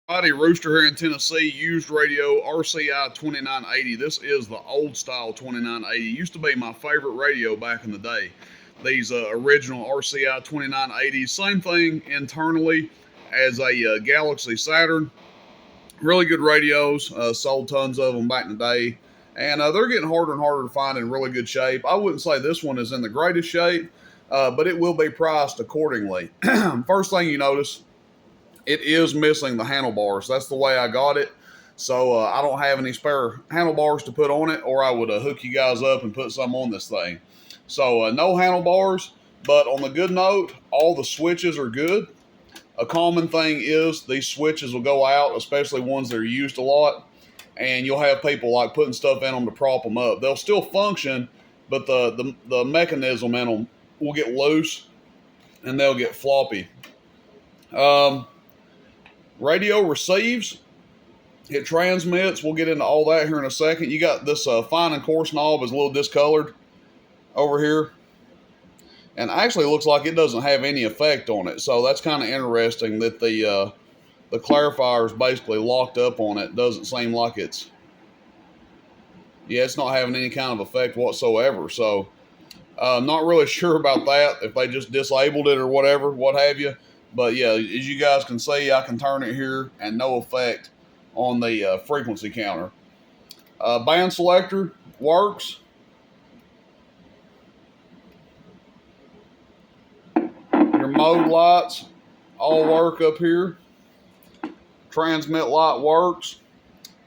Howdy, Rooster here in Tennessee. Used radio RCI 2980. This is the old style 2980. Used to be my favorite radio back in the day. These original RCI 2980s. Same thing internally as a Galaxy Saturn. Really good radios. Sold tons of them back in the day. And they're getting harder and harder to find in really good shape. I wouldn't say this one is in the greatest shape, but it will be priced accordingly. First thing you notice, it is missing the handlebars. That's the way I got it. So I don't have any spare handlebars to put on it, or I would hook you guys up and put some on this thing. So no handlebars, but on the good note, all the switches are good. A common thing is these switches will go out, especially ones that are used a lot, and you'll have people like putting stuff in them to prop them up. They'll still function, but the mechanism in them will get loose and they'll get floppy. Radio receives, it transmits. We'll get into all that here in a second. You got this fine and coarse knob is a little discolored over here, and actually looks like it doesn't have any effect on it. So that's kind of interesting that the clarifier is basically locked up on it. Doesn't seem like it's not having any kind of effect whatsoever. So not really sure about that, if they just disabled it or whatever, what have you. But yeah, as you guys can see, I can turn it here and no effect on the frequency counter. Band selector works. Your mode lights all work up here. Transmit light works.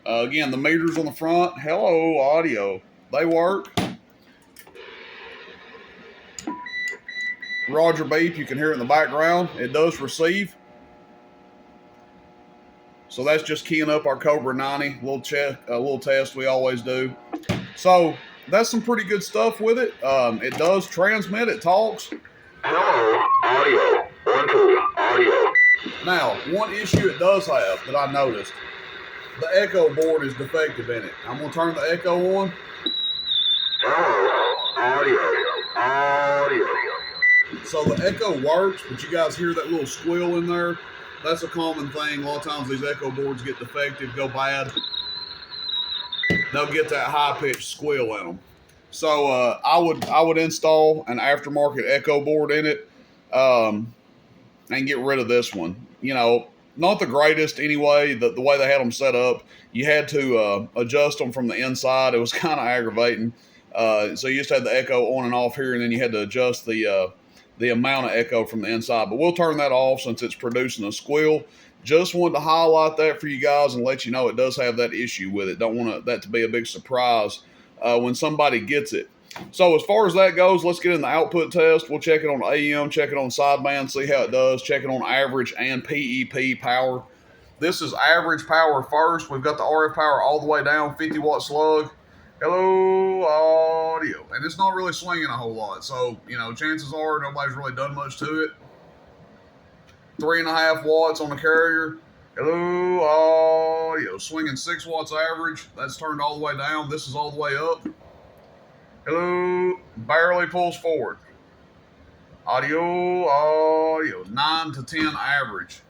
Again, the meters on the front, hello audio, they work. Roger beep, you can hear it in the background. It does receive. So that's just keying up our Cobra 90, a little test we always do. So that's some pretty good stuff with it. It does transmit, it talks. Hello, audio. 1, 2, audio. Now, one issue it does have that I noticed, the echo board is defective in it. I'm going to turn the echo on. Hello, audio. So the echo works, but you guys hear that little squeal in there? That's a common thing. A lot of times these echo boards get defective, go bad. They'll get that high-pitched squeal in them. So I would install an aftermarket echo board in it and get rid of this one. You know, not the greatest anyway. The way they had them set up, you had to adjust them from the inside. It was kind of aggravating. So you just had the echo on and off here, and then you had to adjust the amount of echo from the inside. But we'll turn that off since it's producing a squeal. Just wanted to highlight that for you guys and let you know it does have that issue with it. Don't want that to be a big surprise when somebody gets it. So as far as that goes, let's get in the output test. We'll check it on AM, check it on sideband, see how it does, check it on average and PEP power. This is average power first. We've got the RF power all the way down, 50 watt slug. Hello, audio. And it's not really swinging a whole lot. So, you know, chances are nobody's really done much to it. 3.5 watts on the carrier. Hello, audio. Swinging 6 watts average. That's turned all the way down. This is all the way up. Hello, barely pulls forward. Audio. 9 to 10 average.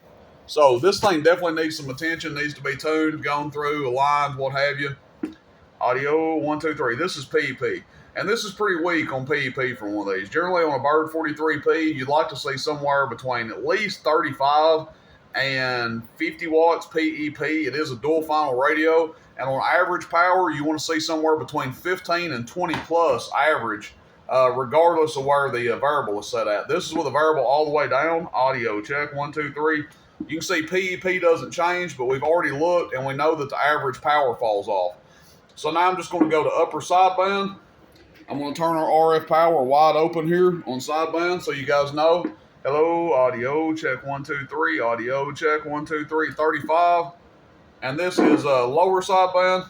So this thing definitely needs some attention. Needs to be tuned, gone through, aligned, what have you. Audio, 1, 2, 3. This is PEP. And this is pretty weak on PEP for one of these. Generally on a Bird 43P, you'd like to see somewhere between at least 35 and 50 watts PEP. It is a dual final radio. And on average power, you want to see somewhere between 15 and 20 plus average, regardless of where the variable is set at. This is with a variable all the way down. Audio, check, 1, 2, 3. You can see PEP doesn't change, but we've already looked and we know that the average power falls off. So now I'm just going to go to upper sideband. I'm going to turn our RF power wide open here on sideband so you guys know. Hello, audio, check, 1, 2, 3. Audio, check, 1, 2, 3, 35. And this is lower sideband.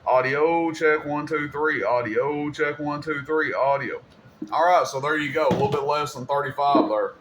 Audio, check, 1, 2, 3. Audio, check, 1, 2, 3. Audio. All right, so there you go. A little bit less than 35 there.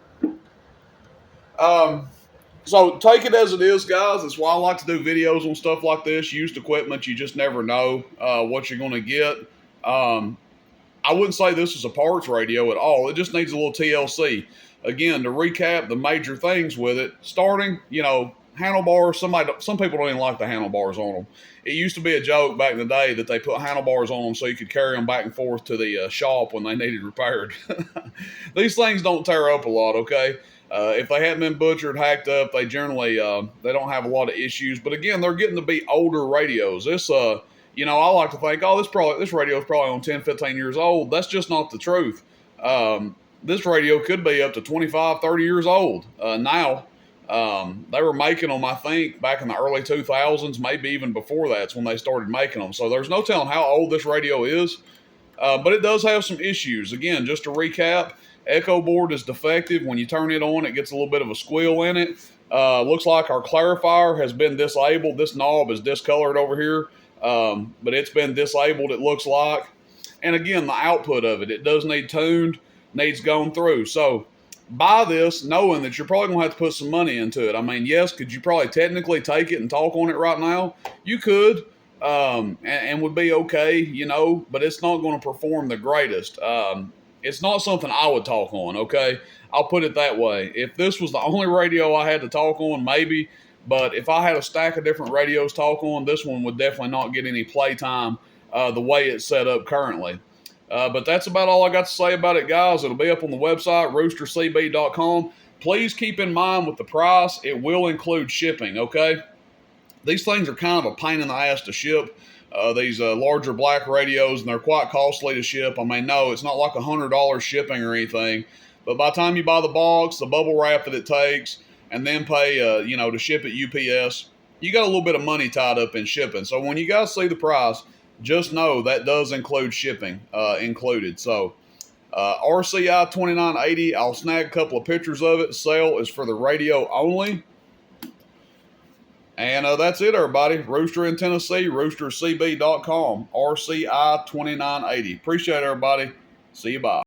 So take it as it is, guys. That's why I like to do videos on stuff like this. Used equipment, you just never know what you're going to get. I wouldn't say this is a parts radio at all. It just needs a little TLC. Again, to recap the major things with it, starting, you know, handlebars. Some people don't even like the handlebars on them. It used to be a joke back in the day that they put handlebars on them so you could carry them back and forth to the shop when they needed repaired. These things don't tear up a lot, okay? If they hadn't been butchered, hacked up, they generally they don't have a lot of issues. But again, they're getting to be older radios. This, you know, I like to think, oh, this radio is probably on 10, 15 years old. That's just not the truth. This radio could be up to 25, 30 years old now. They were making them, I think, back in the early 2000s, maybe even before that's when they started making them. So there's no telling how old this radio is, but it does have some issues. Again, just to recap, Echo board is defective. When you turn it on, it gets a little bit of a squeal in it. Looks like our clarifier has been disabled. This knob is discolored over here, but it's been disabled, it looks like. And again, the output of it does need tuned, needs going through. So buy this knowing that you're probably going to have to put some money into it. I mean, yes, could you probably technically take it and talk on it right now? You could, and would be okay, you know, but it's not going to perform the greatest. It's not something I would talk on, okay? I'll put it that way. If this was the only radio I had to talk on, maybe. But if I had a stack of different radios to talk on, this one would definitely not get any playtime the way it's set up currently. But that's about all I got to say about it, guys. It'll be up on the website, roostercb.com. Please keep in mind with the price, it will include shipping, okay? These things are kind of a pain in the ass to ship, these larger black radios, and they're quite costly to ship. I mean, no, it's not like $100 shipping or anything, but by the time you buy the box, the bubble wrap that it takes, and then pay, you know, to ship at UPS, you got a little bit of money tied up in shipping. So when you guys see the price, just know that does include shipping included. So RCI 2980, I'll snag a couple of pictures of it. Sale is for the radio only. And that's it, everybody. Rooster in Tennessee, roostercb.com, RCI 2980. Appreciate it, everybody. See you, bye.